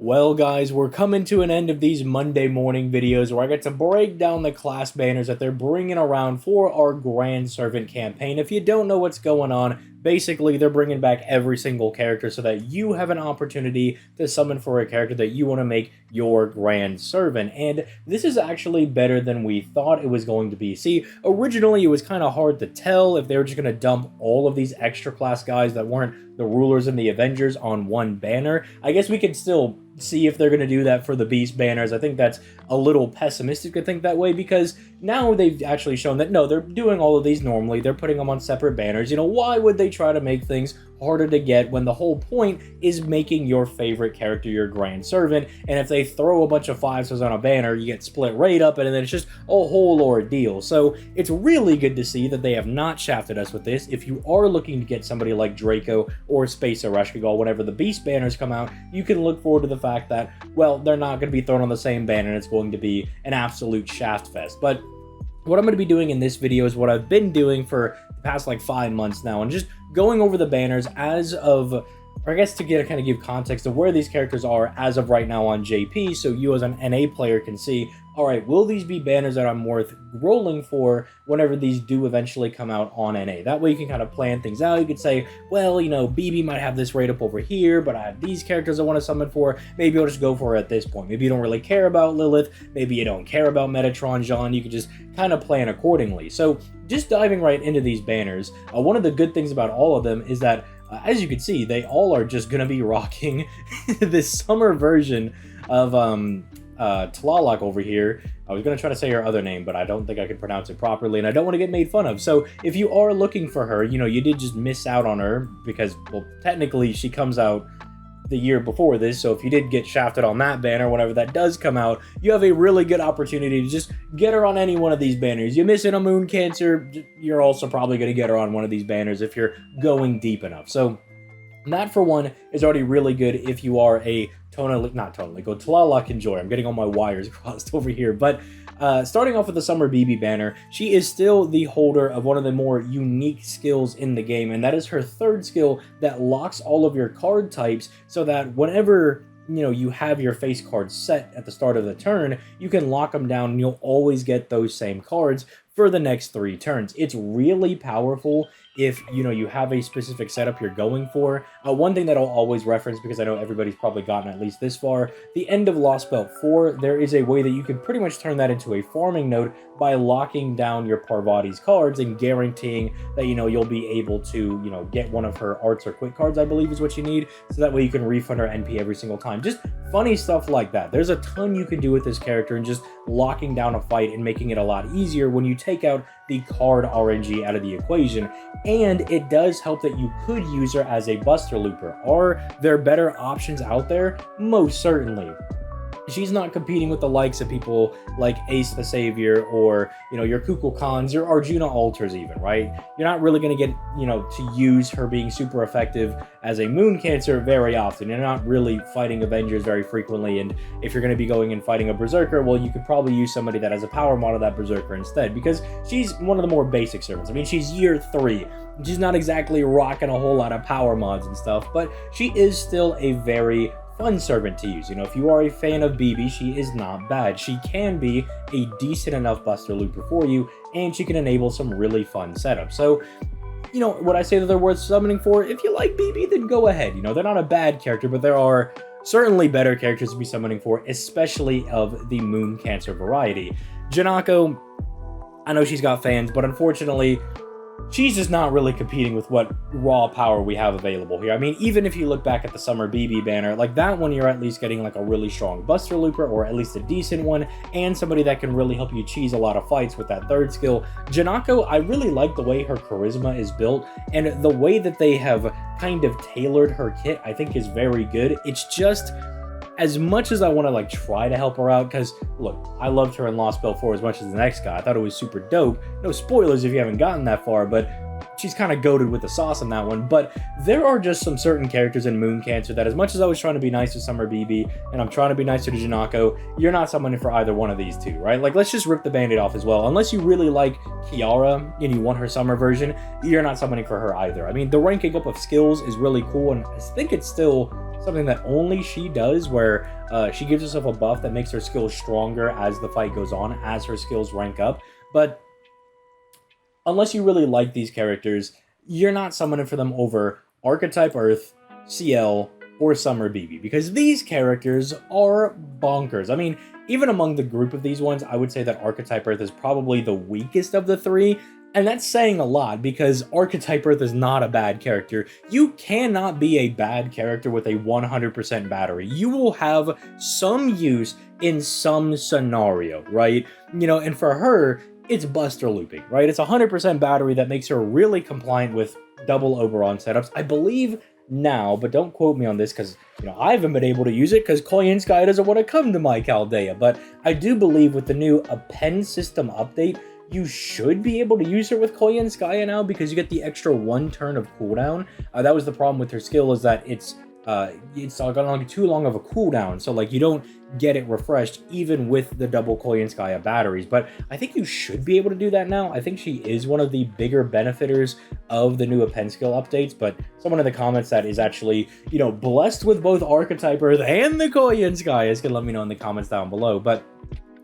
Well guys, we're coming to an end of these Monday morning videos where I get to break down the class banners that they're bringing around for our Grand Servant campaign. If you don't know what's going on, basically they're bringing back every single character so that you have an opportunity to summon for a character that you want to make your Grand Servant. And this is actually better than we thought it was going to be. See, originally it was kind of hard to tell if they were just going to dump all of these extra class guys that weren't the rulers and the Avengers on one banner. I guess we could still see if they're going to do that for the Beast banners. I think that's a little pessimistic to think that way, because now they've actually shown that no, they're doing all of these normally. They're putting them on separate banners. You know, why would they try to make things harder to get when the whole point is making your favorite character your Grand Servant? And if they throw a bunch of 5-stars on a banner, you get split right up, and then it's just a whole ordeal. So it's really good to see that they have not shafted us with this. If you are looking to get somebody like Draco or Space Ereshkigal whenever the Beast banners come out, you can look forward to the fact that, well, they're not going to be thrown on the same banner, and it's going to be an absolute shaft fest. But what I'm going to be doing in this video is what I've been doing for the past like 5 months now, and just going over the banners as of, or I guess to kind of give context of where these characters are as of right now on JP, so you as an NA player can see, all right, will these be banners that I'm worth rolling for whenever these do eventually come out on NA? That way you can kind of plan things out. You could say, well, you know, BB might have this rate up over here, but I have these characters I want to summon for. Maybe I'll just go for it at this point. Maybe you don't really care about Lilith. Maybe you don't care about Metatron Jean. You could just kind of plan accordingly. So just diving right into these banners, one of the good things about all of them is that as you can see, they all are just going to be rocking this summer version of Tlalok over here. I was going to try to say her other name, but I don't think I could pronounce it properly, and I don't want to get made fun of. So if you are looking for her, you know, you did just miss out on her because, well, technically she comes out the year before this, so if you did get shafted on that banner, whenever that does come out, you have a really good opportunity to just get her on any one of these banners. You're missing a Moon Cancer, you're also probably going to get her on one of these banners if you're going deep enough. So that, for one, is already really good if you are a Tlalok enjoyer. I'm getting all my wires crossed over here, but starting off with the Summer BB banner, she is still the holder of one of the more unique skills in the game, and that is her third skill that locks all of your card types so that whenever, you know, you have your face cards set at the start of the turn, you can lock them down and you'll always get those same cards for the next 3 turns. It's really powerful if, you know, you have a specific setup you're going for. One thing that I'll always reference, because I know everybody's probably gotten at least this far, the end of Lost Belt 4, there is a way that you can pretty much turn that into a farming node by locking down your Parvati's cards and guaranteeing that, you know, you'll be able to, you know, get one of her arts or quick cards, I believe is what you need, so that way you can refund her NP every single time. Just funny stuff like that. There's a ton you can do with this character and just locking down a fight and making it a lot easier when you take out the card RNG out of the equation. And it does help that you could use her as a Buster Looper. Are there better options out there? Most certainly. She's not competing with the likes of people like Ace the Savior or, you know, your Kukulkans, your Arjuna Altars even, right? You're not really going to get, you know, to use her being super effective as a Moon Cancer very often. You're not really fighting Avengers very frequently, and if you're going to be going and fighting a Berserker, well, you could probably use somebody that has a power mod of that Berserker instead, because she's one of the more basic servants. I mean, she's year 3. She's not exactly rocking a whole lot of power mods and stuff, but she is still a very fun servant to use. You know, if you are a fan of BB, she is not bad. She can be a decent enough Buster Looper for you, and she can enable some really fun setups. So, you know, would I say that they're worth summoning for? If you like BB, then go ahead. You know, they're not a bad character, but there are certainly better characters to be summoning for, especially of the Moon Cancer variety. Janako, I know she's got fans, but unfortunately, she's just not really competing with what raw power we have available here. I mean, even if you look back at the Summer BB banner, like that one, you're at least getting like a really strong Buster Looper, or at least a decent one, and somebody that can really help you cheese a lot of fights with that third skill. Janako, I really like the way her charisma is built, and the way that they have kind of tailored her kit, I think is very good. It's just, as much as I want to like try to help her out, because look, I loved her in Lost Belt 4 as much as the next guy. I thought it was super dope. No spoilers if you haven't gotten that far, but she's kind of goated with the sauce on that one. But there are just some certain characters in Moon Cancer that, as much as I was trying to be nice to Summer BB and I'm trying to be nicer to Janako, you're not summoning for either one of these two, right? Like, let's just rip the band-aid off as well. Unless you really like Kiara and you want her summer version, you're not summoning for her either. I mean, the ranking up of skills is really cool, and I think it's still something that only she does, where she gives herself a buff that makes her skills stronger as the fight goes on, as her skills rank up. But unless you really like these characters, you're not summoning for them over Archetype Earth, Ciel, or Summer BB, because these characters are bonkers. I mean, even among the group of these ones, I would say that Archetype Earth is probably the weakest of the three, and that's saying a lot, because Archetype Earth is not a bad character. You cannot be a bad character with a 100% battery. You will have some use in some scenario, right? You know, and for her, it's Buster looping, right? It's 100% battery that makes her really compliant with double Oberon setups. I believe now, but don't quote me on this, because, you know, I haven't been able to use it because Koyanskaya doesn't want to come to my Chaldea, but I do believe with the new append system update, you should be able to use her with Koyanskaya now, because you get the extra 1 turn of cooldown. That was the problem with her skill, is that it's got on too long of a cooldown, so like you don't get it refreshed even with the double Koyanskaya batteries. But I think you should be able to do that now. I think she is one of the bigger benefiters of the new append skill updates, but someone in the comments that is actually, you know, blessed with both Archetype Earth and the Koyanskayas can let me know in the comments down below. But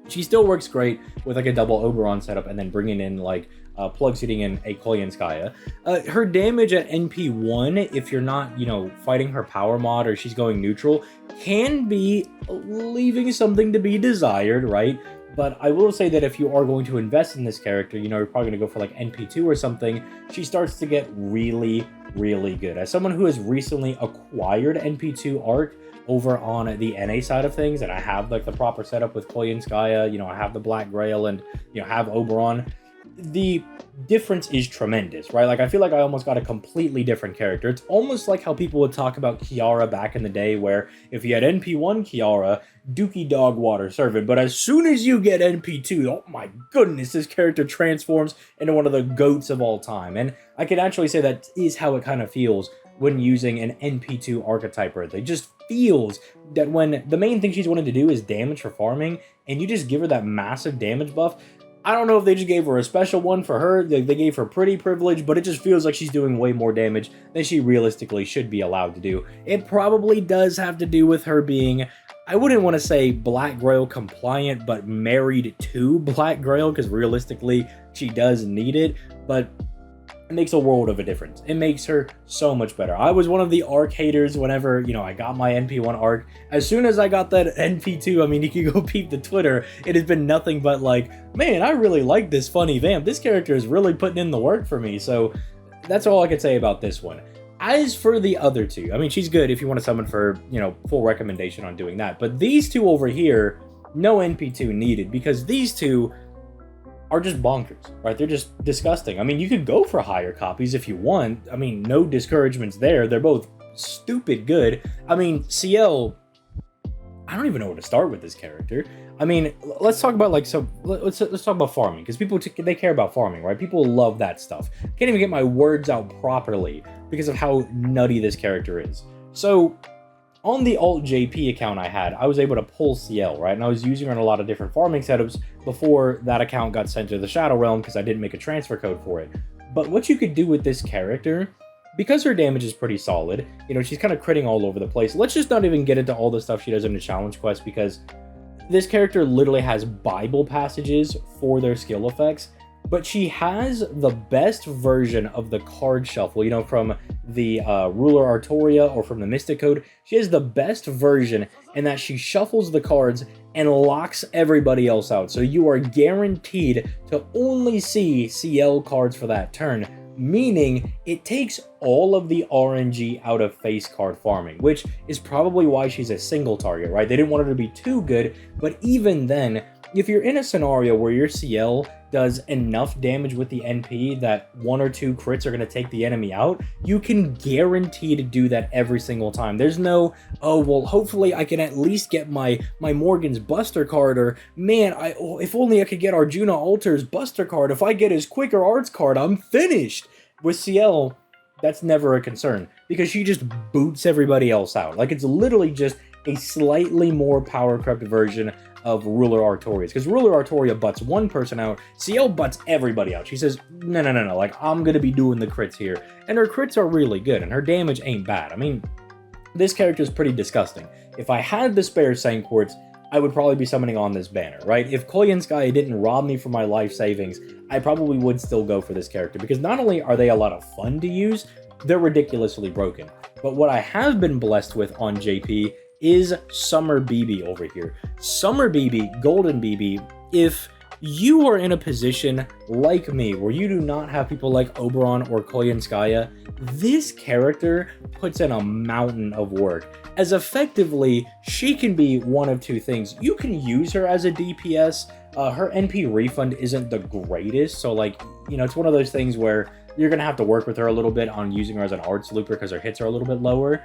she still works great with like a double Oberon setup and then bringing in like plug seating in a Koyanskaya. Her damage at NP1, if you're not, you know, fighting her power mod or she's going neutral, can be leaving something to be desired, right? But I will say that if you are going to invest in this character, you know, you're probably going to go for like NP2 or something, she starts to get really, really good. As someone who has recently acquired NP2 Arc over on the NA side of things, and I have like the proper setup with Koyanskaya, you know, I have the Black Grail and, you know, have Oberon, the difference is tremendous, right? Like, I feel like I almost got a completely different character. It's almost like how people would talk about Kiara back in the day, where if you had NP1 Kiara, Dookie Dog Water Servant, but as soon as you get NP2, oh my goodness, this character transforms into one of the GOATs of all time. And I can actually say that is how it kind of feels when using an NP2 Archetype Earth. It just feels that when the main thing she's wanting to do is damage for farming, and you just give her that massive damage buff, I don't know if they just gave her a special one for her, they gave her pretty privilege, but it just feels like she's doing way more damage than she realistically should be allowed to do. It probably does have to do with her being, I wouldn't want to say Black Grail compliant, but married to Black Grail, because realistically she does need it, but it makes a world of a difference. It makes her so much better. I was one of the Arc haters whenever, you know, I got my NP1 Arc. As soon as I got that NP2, I mean, you can go peep the Twitter, it has been nothing but like, man, I really like this funny vamp. This character is really putting in the work for me. So that's all I can say about this one. As for the other two, I mean, she's good if you want to summon for, you know, full recommendation on doing that. But these two over here, no NP2 needed, because these two are just bonkers, right? They're just disgusting. I mean, you could go for higher copies if you want. I mean, no discouragements there. They're both stupid good. I mean, Ciel, I don't even know where to start with this character. I mean, let's talk about like let's talk about farming, because people they care about farming, right? People love that stuff. Can't even get my words out properly because of how nutty this character is. So on the Alt JP account I had, I was able to pull Ciel, right? And I was using her in a lot of different farming setups before that account got sent to the Shadow Realm, because I didn't make a transfer code for it. But what you could do with this character, because her damage is pretty solid, you know, she's kind of critting all over the place. Let's just not even get into all the stuff she does in the challenge quest, because this character literally has Bible passages for their skill effects. But she has the best version of the card shuffle, you know, from the Ruler Artoria or from the Mystic Code. She has the best version in that she shuffles the cards and locks everybody else out. So you are guaranteed to only see CL cards for that turn, meaning it takes all of the RNG out of face card farming, which is probably why she's a single target, right? They didn't want her to be too good, but even then, if you're in a scenario where your CL does enough damage with the NP that 1 or 2 crits are going to take the enemy out, you can guarantee to do that every single time. There's no, oh, well, hopefully I can at least get my Morgan's Buster card, or, man, if only I could get Arjuna Alter's Buster card. If I get his Quicker Arts card, I'm finished. With Ciel, that's never a concern, because she just boots everybody else out. Like, it's literally just a slightly more power-crept version of Ruler Artorias, because Ruler Artoria butts one person out, Ciel butts everybody out. She says, no, like, I'm gonna be doing the crits here. And her crits are really good, and her damage ain't bad. I mean, this character is pretty disgusting. If I had the spare Saint Quartz, I would probably be summoning on this banner, right? If Koyanskaya didn't rob me from my life savings, I probably would still go for this character, because not only are they a lot of fun to use, they're ridiculously broken. But what I have been blessed with on JP is Summer BB over here. Summer BB, Golden BB, if you are in a position like me where you do not have people like Oberon or Koyanskaya, this character puts in a mountain of work. As effectively, she can be one of two things. You can use her as a DPS. Her NP refund isn't the greatest, so like, you know, it's one of those things where you're gonna have to work with her a little bit on using her as an arts looper because her hits are a little bit lower.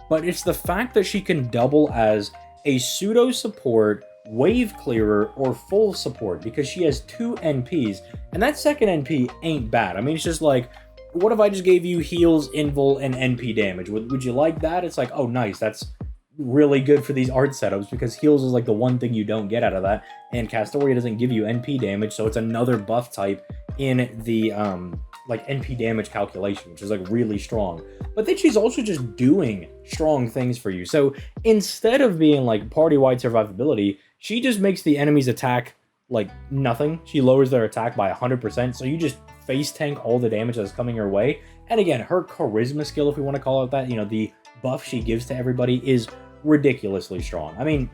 But it's the fact that she can double as a pseudo support, wave clearer, or full support, because she has 2 NPs, and that second NP ain't bad. I mean, it's just like, what if I just gave you heals, invul, and NP damage? Would you like that? It's like, oh nice, that's really good for these art setups, because heals is like the one thing you don't get out of that, and Castoria doesn't give you NP damage, so it's another buff type in the like NP damage calculation, which is like really strong. But then she's also just doing strong things for you. So instead of being like party-wide survivability, she just makes the enemy's attack like nothing. She lowers their attack by 100%, so you just face tank all the damage that's coming your way. And again, her charisma skill, if we want to call it that, you know, the buff she gives to everybody is ridiculously strong. I mean,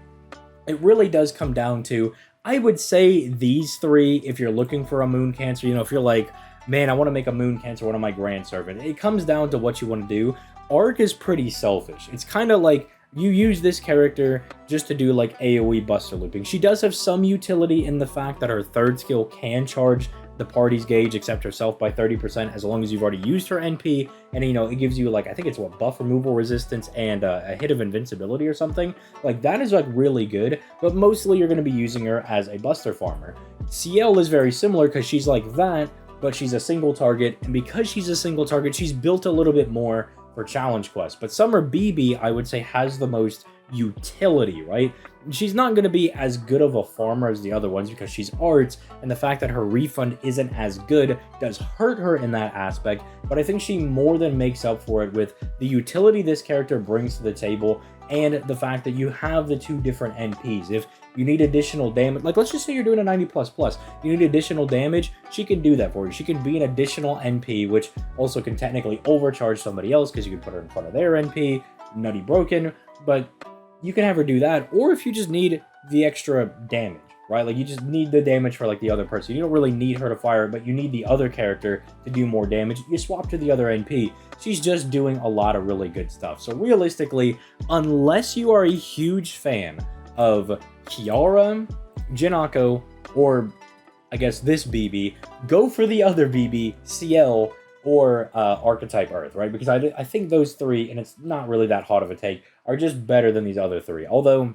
it really does come down to, I would say these three, if you're looking for a Moon Cancer, you know, if you're like, man, I want to make a Moon Cancer one of my Grand Servant, it comes down to what you want to do. Arc is pretty selfish. It's kind of like, you use this character just to do like AoE buster looping. She does have some utility in the fact that her third skill can charge the party's gauge except herself by 30% as long as you've already used her NP, and you know, it gives you like, I think it's what, buff removal resistance and a hit of invincibility or something. Like, that is like really good, but mostly you're going to be using her as a buster farmer. Ciel is very similar because she's like that, but she's a single target, and because she's a single target, she's built a little bit more for challenge quests. But Summer BB, I would say, has the most utility, right? She's not going to be as good of a farmer as the other ones because she's arts, and the fact that her refund isn't as good does hurt her in that aspect, but I think she more than makes up for it with the utility this character brings to the table and the fact that you have the 2 different NPs. If you need additional damage, like let's just say you're doing a 90++, you need additional damage, she can do that for you. She can be an additional NP, which also can technically overcharge somebody else because you can put her in front of their NP, nutty broken, but you can have her do that. Or if you just need the extra damage, right? Like, you just need the damage for like the other person. You don't really need her to fire, but you need the other character to do more damage. You swap to the other NP. She's just doing a lot of really good stuff. So realistically, unless you are a huge fan of Kiara, Jinako, or I guess this BB, go for the other BB, Ciel, or Archetype Earth, right? Because I think those 3, and it's not really that hot of a take, are just better than these other 3. Although,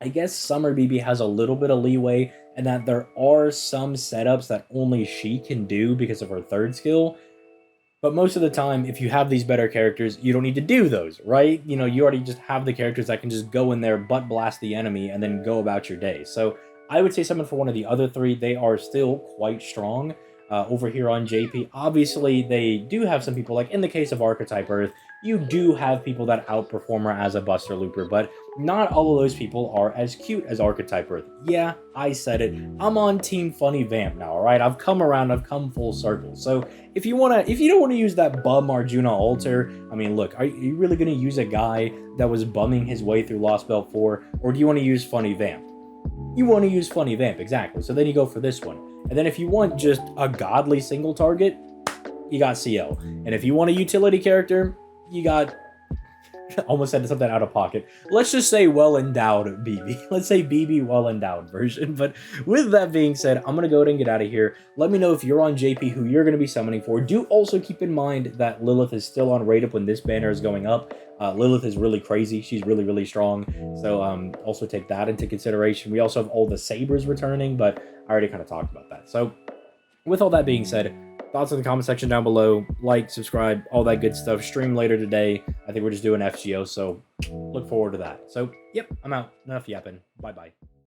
I guess Summer BB has a little bit of leeway, and that there are some setups that only she can do because of her third skill. But most of the time, if you have these better characters, you don't need to do those, right? You know, you already just have the characters that can just go in there, butt blast the enemy, and then go about your day. So I would say someone for one of the other 3, they are still quite strong. Over here on JP, obviously they do have some people, like in the case of Archetype Earth, you do have people that outperform her as a buster looper, but not all of those people are as cute as Archetype Earth. Yeah, I said it. I'm on Team Funny Vamp now, alright? I've come around, I've come full circle. So if you don't want to use that bum Arjuna altar, I mean, look, are you really going to use a guy that was bumming his way through Lost Belt 4, or do you want to use Funny Vamp? You want to use Funny Vamp, exactly. So then you go for this one. And then if you want just a godly single target, you got Ciel. And if you want a utility character, you got... almost said something out of pocket. Let's just say Well-Endowed BB. Let's say BB Well-Endowed version. But with that being said, I'm going to go ahead and get out of here. Let me know if you're on JP who you're going to be summoning for. Do also keep in mind that Lilith is still on rate up when this banner is going up. Lilith is really crazy. She's really, really strong. So also take that into consideration. We also have all the Sabers returning, but I already kind of talked about that. So with all that being said, Thoughts in the comment section down below. Like, subscribe, all that good stuff. Stream later today. I think we're just doing FGO, so look forward to that. So, yep, I'm out. Enough yapping. Bye-bye.